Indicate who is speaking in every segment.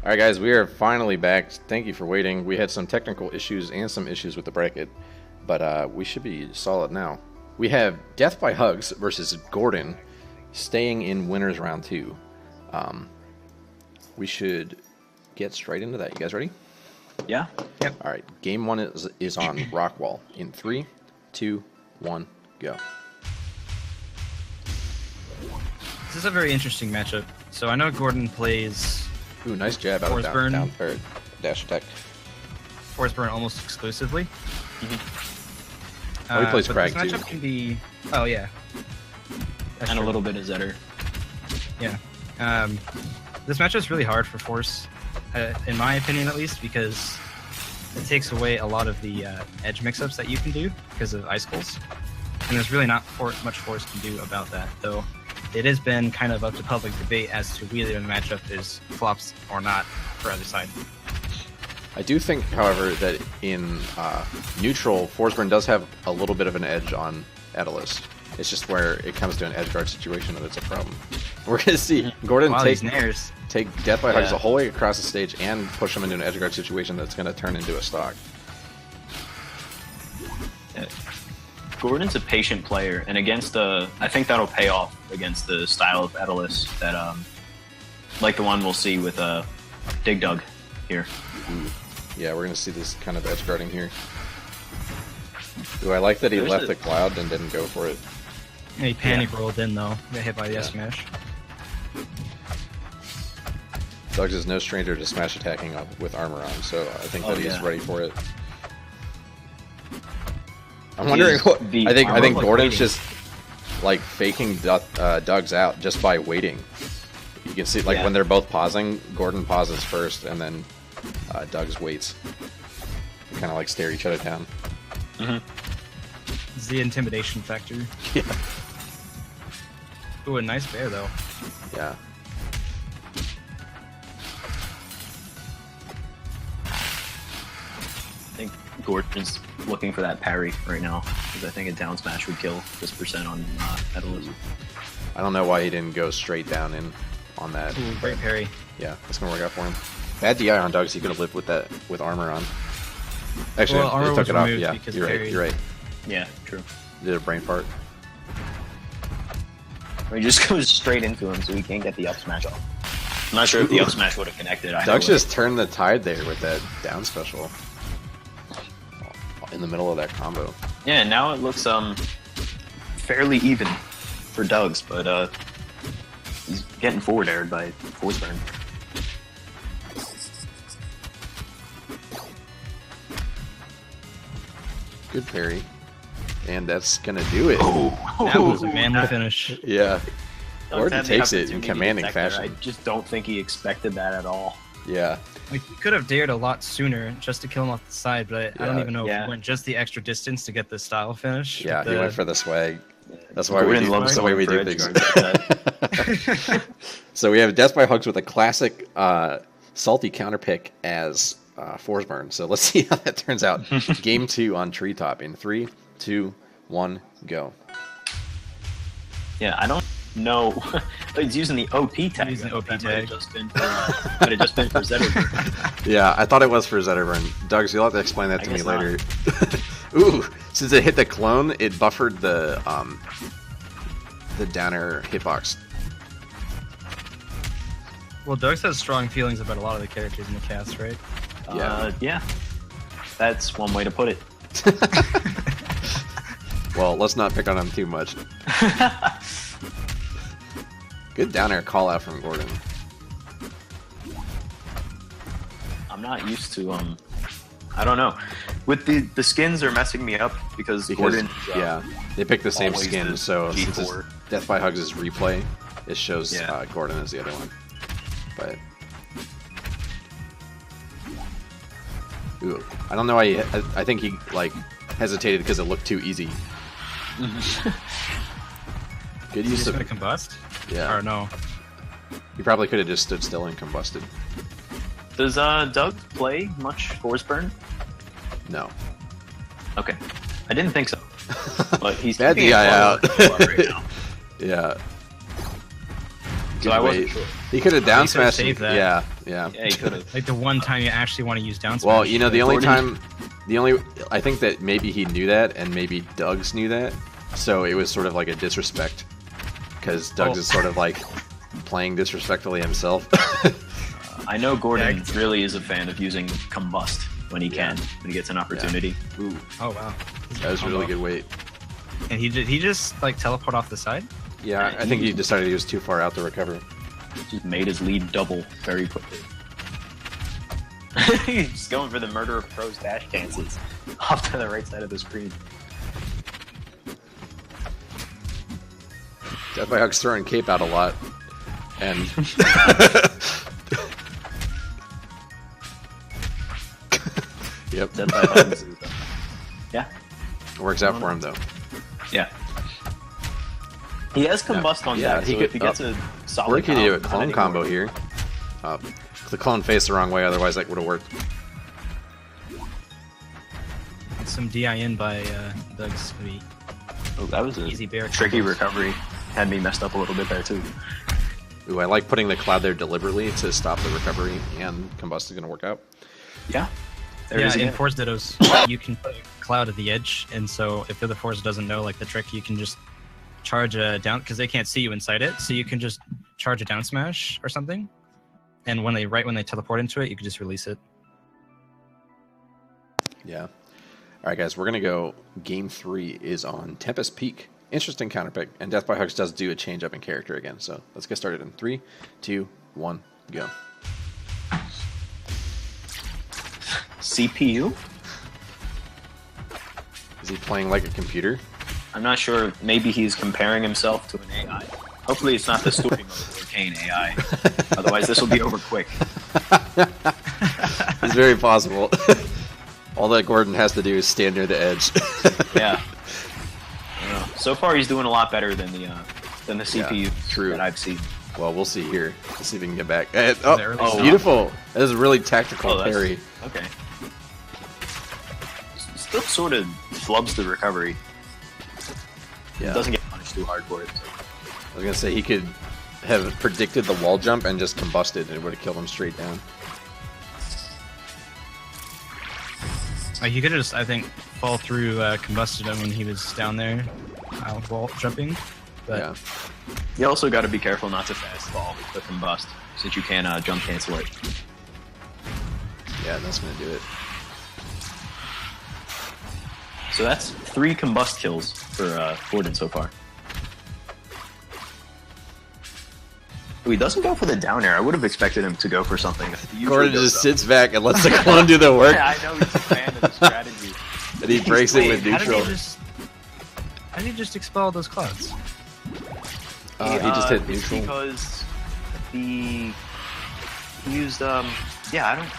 Speaker 1: Alright guys, we are finally back. Thank you for waiting. We had some technical issues and some issues with the bracket, but we should be solid now. We have Death by Hugs versus Gourdon, staying in winners round 2. We should get straight into that. You guys ready?
Speaker 2: Yeah.
Speaker 3: Yep.
Speaker 1: Alright, game 1 is on Rockwall. In 3, 2, 1, go.
Speaker 3: This is a very interesting matchup. So I know Gourdon plays
Speaker 1: Ooh, nice jab out
Speaker 3: Force
Speaker 1: of
Speaker 3: burn.
Speaker 1: down or dash attack.
Speaker 3: Force Burn almost exclusively.
Speaker 1: Oh, he plays
Speaker 3: but
Speaker 1: Crag
Speaker 3: this
Speaker 1: too.
Speaker 3: matchup can be... Oh, yeah. That's
Speaker 2: And a
Speaker 3: true.
Speaker 2: little bit of Zetter.
Speaker 3: Yeah. This matchup is really hard for Force, in my opinion at least, because it takes away a lot of the edge mix-ups that you can do because of Icicles. And there's really not much Force can do about that, though. It has been kind of up to public debate as to whether the matchup is flops or not for either side.
Speaker 1: I do think, however, that in neutral, Forsburn does have a little bit of an edge on Etalus. It's just where it comes to an edge guard situation that it's a problem. We're going to see Gourdon
Speaker 3: Wow,
Speaker 1: take
Speaker 3: these nairs.
Speaker 1: Death by Hugs the whole way across the stage and push him into an edge guard situation that's going to turn into a stock.
Speaker 2: Gourdon's a patient player, and against I think that'll pay off against the style of Etalus that, like the one we'll see with Dig Dug here.
Speaker 1: Ooh. Yeah, we're going to see this kind of edge guarding here. Ooh, I like that he left the cloud and didn't go for it.
Speaker 3: Yeah, he panic rolled in though. Got hit by the S smash.
Speaker 1: Duggs is no stranger to smash attacking up with armor on, so I think that he's ready for it. I'm wondering what I think Gourdon's just like faking Duggs out just by waiting. You can see like when they're both pausing, Gourdon pauses first and then Duggs waits. They kind of like stare each other down.
Speaker 3: It's the intimidation factor.
Speaker 1: Yeah.
Speaker 3: Ooh, a nice bear though.
Speaker 1: Yeah.
Speaker 2: I think Gourdon's looking for that parry right now, because I think a down smash would kill this percent on Etalus.
Speaker 1: I don't know why he didn't go straight down in on that.
Speaker 3: Ooh, great parry.
Speaker 1: Yeah, that's gonna work out for him. Bad DI on Duggs. He could have lived with that with armor on. Actually,
Speaker 3: Well, armor
Speaker 1: they took
Speaker 3: was
Speaker 1: it off.
Speaker 3: removed
Speaker 1: Yeah,
Speaker 3: because
Speaker 1: you're right.
Speaker 3: parried.
Speaker 1: You're right.
Speaker 2: Yeah, true.
Speaker 1: Did a brain fart.
Speaker 2: He just goes straight into him, so he can't get the up smash off. I'm not sure if the up smash would have connected.
Speaker 1: Duggs just turned the tide there with that down special in the middle of that combo.
Speaker 2: Yeah, now it looks fairly even for Duggs, but he's getting forward aired by Force Burn.
Speaker 1: Good parry. And that's gonna do it.
Speaker 3: That was a manly finish.
Speaker 1: Yeah.
Speaker 2: Duggs
Speaker 1: Gordon
Speaker 2: had the
Speaker 1: takes it in
Speaker 2: opportunity
Speaker 1: commanding
Speaker 2: to protect her.
Speaker 1: fashion.
Speaker 2: I just don't think he expected that at all.
Speaker 1: Yeah.
Speaker 3: We could have dared a lot sooner just to kill him off the side, but I don't even know if he went just the extra distance to get the style finish.
Speaker 1: Yeah, he went for the swag. That's why
Speaker 2: Gourdon
Speaker 1: we do,
Speaker 2: loves
Speaker 1: that's the way we
Speaker 2: going
Speaker 1: do
Speaker 2: for
Speaker 1: things.
Speaker 2: edge guards.
Speaker 1: So we have Death by Hugs with a classic salty counter pick as Force Burn. So let's see how that turns out. Game 2 on Treetop in 3, 2, 1, go.
Speaker 2: Yeah, I don't know. He's using the OP tag.
Speaker 3: Using the OP
Speaker 2: That
Speaker 3: tag.
Speaker 2: might have just been for Zetterburn.
Speaker 1: Yeah, I thought it was for Zetterburn. Duggs, you'll have to explain that to me
Speaker 2: guess
Speaker 1: later. Ooh, since it hit the clone, it buffered the downer hitbox.
Speaker 3: Well, Duggs has strong feelings about a lot of the characters in the cast, right?
Speaker 2: Yeah. That's one way to put it.
Speaker 1: Well, let's not pick on him too much. Good down air call out from Gourdon.
Speaker 2: I'm not used to I don't know. With the skins are messing me up because Gourdon.
Speaker 1: Yeah, they picked the same
Speaker 2: always
Speaker 1: skin,
Speaker 2: the
Speaker 1: so since it's
Speaker 2: G4.
Speaker 1: Death by Hugs is replay, it shows
Speaker 2: Yeah.
Speaker 1: Gourdon as the other one. But ooh, I don't know why. I think he like hesitated because it looked too easy. Good
Speaker 3: Is he
Speaker 1: use
Speaker 3: just
Speaker 1: of.
Speaker 3: gonna combust?
Speaker 1: Yeah.
Speaker 3: Or no?
Speaker 1: He probably could have just stood still and combusted.
Speaker 2: Does Doug play much Force Burn?
Speaker 1: No.
Speaker 2: Okay, I didn't think so. But he's
Speaker 1: Bad
Speaker 2: keeping it
Speaker 1: DI out.
Speaker 2: forward right now.
Speaker 1: Yeah.
Speaker 2: So I wasn't sure.
Speaker 1: He could have down smashed.
Speaker 3: saved that.
Speaker 1: Yeah.
Speaker 2: Yeah, he could have.
Speaker 3: Like the one time you actually want to use down smash.
Speaker 1: Well, you know, the only
Speaker 2: Gordon-
Speaker 1: time, I think that maybe he knew that, and maybe Doug's knew that, so it was sort of like a disrespect, because Doug's is sort of like playing disrespectfully himself.
Speaker 2: I know Gourdon really is a fan of using Combust when he can, when he gets an opportunity.
Speaker 1: Yeah. Ooh,
Speaker 3: Oh wow.
Speaker 1: that was a really good weight.
Speaker 3: And he just like teleport off the side.
Speaker 1: Yeah, I think he decided he was too far out to recover.
Speaker 2: Just made his lead double very quickly. He's just going for the MurderOfCroz dash dances off to the right side of the screen.
Speaker 1: Death by Huck's throwing cape out a lot, and yep,
Speaker 2: Death by Hugs. Yeah,
Speaker 1: it works out for him though.
Speaker 2: yeah. He has Combust on
Speaker 1: Yeah,
Speaker 2: deck,
Speaker 1: he
Speaker 2: so
Speaker 1: could-
Speaker 2: if he gets a solid
Speaker 1: Or he could do a
Speaker 2: combo,
Speaker 1: clone
Speaker 2: not
Speaker 1: combo
Speaker 2: anymore.
Speaker 1: here. The clone faced the wrong way, otherwise that would have worked.
Speaker 3: Some DI by Doug's maybe
Speaker 2: Oh, that was a
Speaker 3: easy bear
Speaker 2: tricky
Speaker 3: combos.
Speaker 2: recovery. Had me messed up a little bit there too.
Speaker 1: Ooh, I like putting the cloud there deliberately to stop the recovery, and Combust is going to work out.
Speaker 2: Yeah. There it
Speaker 3: Yeah,
Speaker 2: is
Speaker 3: in
Speaker 2: again.
Speaker 3: Force Dittos, you can put a cloud at the edge, and so if the other Force doesn't know like the trick, you can just charge a down, because they can't see you inside it, so you can just charge a down smash or something, and when they teleport into it, you can just release it.
Speaker 1: Yeah. All right, guys, we're going to go. Game 3 is on Tempest Peak. Interesting counter pick, and Death by Hugs does do a change up in character again, so let's get started in 3, 2, 1, go.
Speaker 2: CPU?
Speaker 1: Is he playing like a computer?
Speaker 2: I'm not sure. Maybe he's comparing himself to an AI. Hopefully it's not the story mode Orcane AI. Otherwise this will be over quick.
Speaker 1: It's very possible. All that Gourdon has to do is stand near the edge.
Speaker 2: Yeah. I don't know. So far he's doing a lot better than the CPU
Speaker 1: true.
Speaker 2: that I've seen.
Speaker 1: Well, we'll see here. Let's see if we can get back.
Speaker 3: Oh,
Speaker 1: Beautiful. That is a really tactical
Speaker 2: that's-
Speaker 1: parry.
Speaker 2: Okay. Still sort of flubs the recovery.
Speaker 1: Yeah.
Speaker 2: Doesn't get punished too hard for it. So.
Speaker 1: I was going to say he could have predicted the wall jump and just combusted, and it would have killed him straight down.
Speaker 3: He could have just, I think, fall through combusted him when he was down there, wall jumping. But
Speaker 1: Yeah.
Speaker 2: You also got to be careful not to fast fall the combust, since you can jump cancel it.
Speaker 1: Yeah, that's going to do it.
Speaker 2: So that's 3 combust kills for Gourdon so far. Ooh, he doesn't go for the down air. I would have expected him to go for something. He usually
Speaker 1: Gourdon
Speaker 2: does,
Speaker 1: just
Speaker 2: though.
Speaker 1: sits back and lets the clone do the work,
Speaker 2: Yeah, I know he's a fan of the strategy.
Speaker 1: and he breaks it with
Speaker 3: how did
Speaker 1: neutral.
Speaker 3: he just expel those clouds?
Speaker 1: He just hit
Speaker 2: It's
Speaker 1: neutral.
Speaker 2: because he used yeah, I don't.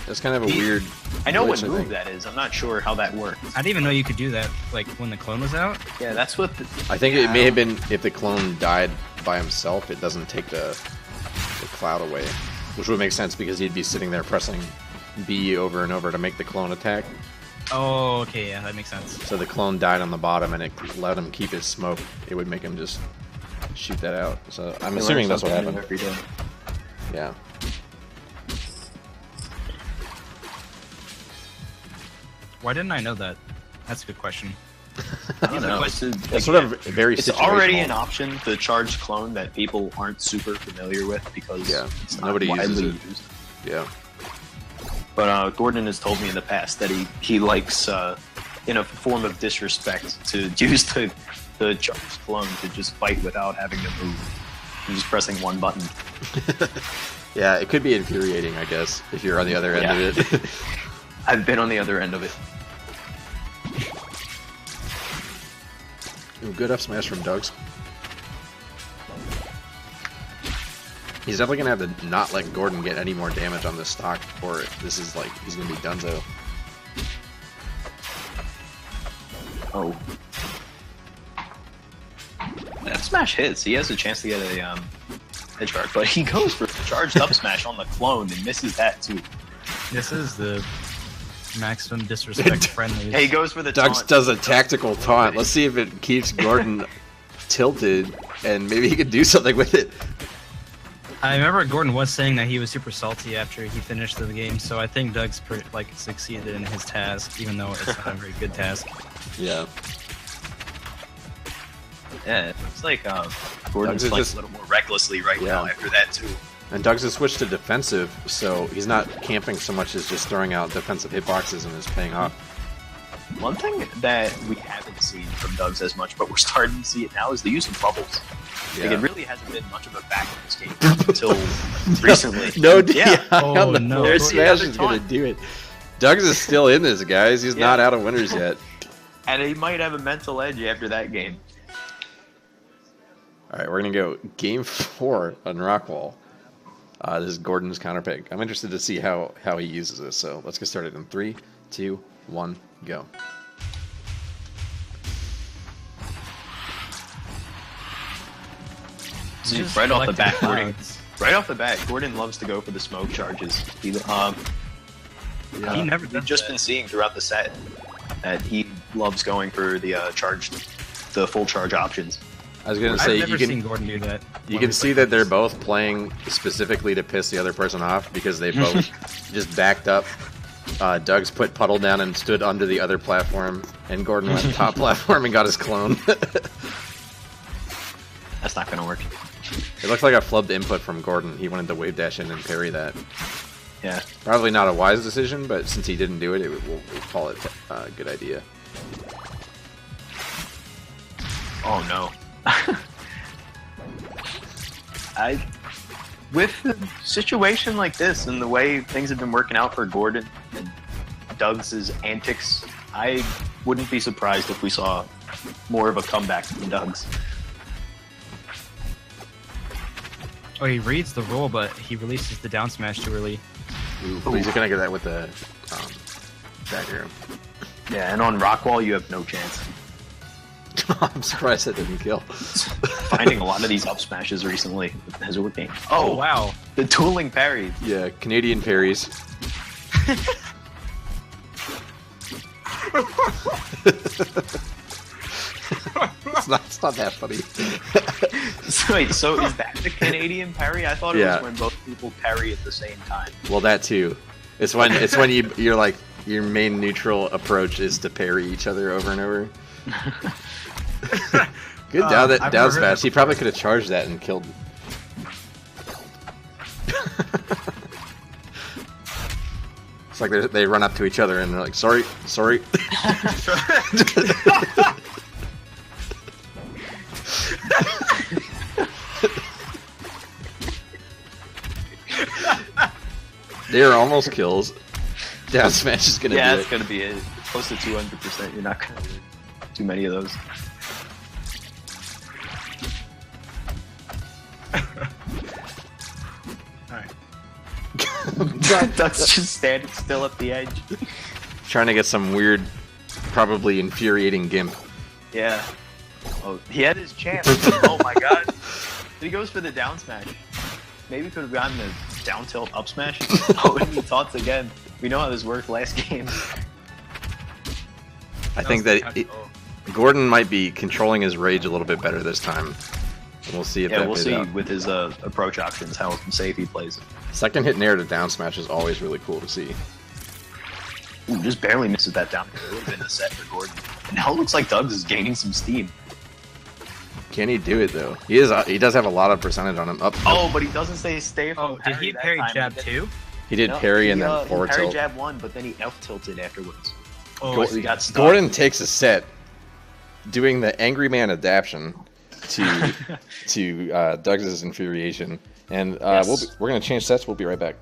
Speaker 1: That's kind of a weird.
Speaker 2: I know
Speaker 1: glitch,
Speaker 2: what
Speaker 1: I
Speaker 2: move
Speaker 1: think.
Speaker 2: that is. I'm not sure how that works.
Speaker 3: I didn't even know you could do that, like when the clone was out.
Speaker 2: Yeah, that's what.
Speaker 1: I think it may have been if the clone died by himself, it doesn't take the cloud away, which would make sense because he'd be sitting there pressing B over and over to make the clone attack.
Speaker 3: Oh, okay, yeah, that makes sense.
Speaker 1: So the clone died on the bottom, and it let him keep his smoke. It would make him just shoot that out. So I'm assuming that's what happened.
Speaker 2: Every day.
Speaker 1: Yeah.
Speaker 3: Why didn't I know that? That's a good question.
Speaker 2: I don't know. It's
Speaker 1: It's sort of very.
Speaker 2: It's already
Speaker 1: situational.
Speaker 2: an option, the charged clone, that people aren't super familiar with because
Speaker 1: Yeah,
Speaker 2: it's not
Speaker 1: nobody uses
Speaker 2: widely
Speaker 1: it.
Speaker 2: used.
Speaker 1: Yeah.
Speaker 2: But Gourdon has told me in the past that he likes, in a form of disrespect, to use the charged clone to just fight without having to move. He's just pressing one button.
Speaker 1: Yeah, it could be infuriating, I guess, if you're on the other end of it.
Speaker 2: I've been on the other end of it.
Speaker 1: Ooh, good up smash from Doug's. He's definitely gonna have to not let Gourdon get any more damage on this stock, or this is like he's gonna be donezo.
Speaker 2: Oh. That smash hits. He has a chance to get a edge guard, but he goes for charged up smash on the clone and misses that too.
Speaker 3: This is the maximum disrespect friendly.
Speaker 2: Yeah, he goes for the
Speaker 1: Doug's
Speaker 2: taunt.
Speaker 1: does a tactical taunt. Let's see if it keeps Gourdon tilted, and maybe he could do something with it.
Speaker 3: I remember Gourdon was saying that he was super salty after he finished the game, so I think Doug's succeeded in his task, even though it's not a very good task.
Speaker 1: Yeah.
Speaker 2: Yeah, it looks like Gourdon's playing just a little more recklessly now after that too.
Speaker 1: And Doug's has switched to defensive, so he's not camping so much as just throwing out defensive hitboxes, and is paying off.
Speaker 2: One thing that we haven't seen from Doug's as much, but we're starting to see it now, is the use of bubbles.
Speaker 1: Yeah.
Speaker 2: Like, it really hasn't been much of a factor in this game until recently.
Speaker 1: Their Smash is going to do it. Doug's is still in this, guys. He's not out of winners yet.
Speaker 2: And he might have a mental edge after that game.
Speaker 1: All right, we're going to go game 4 on Rockwall. This is Gourdon's counter pick. I'm interested to see how he uses this, so let's get started in 3, 2, 1, go.
Speaker 2: Right off the bat, Gourdon loves to go for the smoke charges. He never. We've just been seeing throughout the set that he loves going for the the full charge options.
Speaker 1: I was gonna say
Speaker 3: I've never seen Gourdon do that.
Speaker 1: You can see that they're both playing specifically to piss the other person off because they both just backed up. Doug's put Puddle down and stood under the other platform, and Gourdon went top platform and got his clone.
Speaker 2: That's not gonna work.
Speaker 1: It looks like a flubbed input from Gourdon. He wanted to wave dash in and parry that.
Speaker 2: Yeah. Probably
Speaker 1: not a wise decision, but since he didn't do it, we'll call it a good idea.
Speaker 2: Oh no. With a situation like this and the way things have been working out for Gourdon and Doug's antics, I wouldn't be surprised if we saw more of a comeback from Doug's.
Speaker 3: Oh, he reads the rule, but he releases the down smash too early.
Speaker 1: Ooh, he's gonna get that with the dagger.
Speaker 2: Yeah, and on Rockwall you have no chance.
Speaker 1: I'm surprised that didn't kill.
Speaker 2: Finding a lot of these up smashes recently as Orcane.
Speaker 3: Oh wow,
Speaker 2: the dueling parries.
Speaker 1: Yeah, Canadian parries. It's not that funny.
Speaker 2: Wait, so is that the Canadian parry? I thought it was when both people parry at the same time.
Speaker 1: Well, that too. It's when you're like your main neutral approach is to parry each other over and over. Good down smash. He probably could have charged that and killed. It's like they run up to each other and they're like, sorry. They are almost kills. Down smash is gonna be it.
Speaker 2: Yeah, it's gonna be it. Close to 200%. You're not gonna do too many of those. Alright. Duck's just standing still at the edge.
Speaker 1: Trying to get some weird, probably infuriating gimp.
Speaker 2: Yeah. Oh, he had his chance. Oh my god. He goes for the down smash. Maybe could have gotten the down tilt up smash. Oh, and he taunts again. We know how this worked last game.
Speaker 1: I think that Gourdon might be controlling his rage a little bit better this time. And we'll see if that
Speaker 2: we'll see
Speaker 1: out.
Speaker 2: With his approach options how safe he plays.
Speaker 1: Second hit nair to down smash is always really cool to see.
Speaker 2: Ooh, just barely misses that down. It would have been a set for Gourdon. And now it looks like Doug's is gaining some steam.
Speaker 1: Can he do it though? He does have a lot of percentage on him.
Speaker 2: Oh, but he doesn't stay from
Speaker 3: Oh, did he parry jab 2?
Speaker 1: He did parry and then forward tilt.
Speaker 2: He parried jab 1, but then he F tilted afterwards.
Speaker 3: Oh,
Speaker 2: he got stuck.
Speaker 1: Gourdon takes a set doing the Angry Man adaptation to Doug's infuriation. And we're going to change sets. We'll be right back.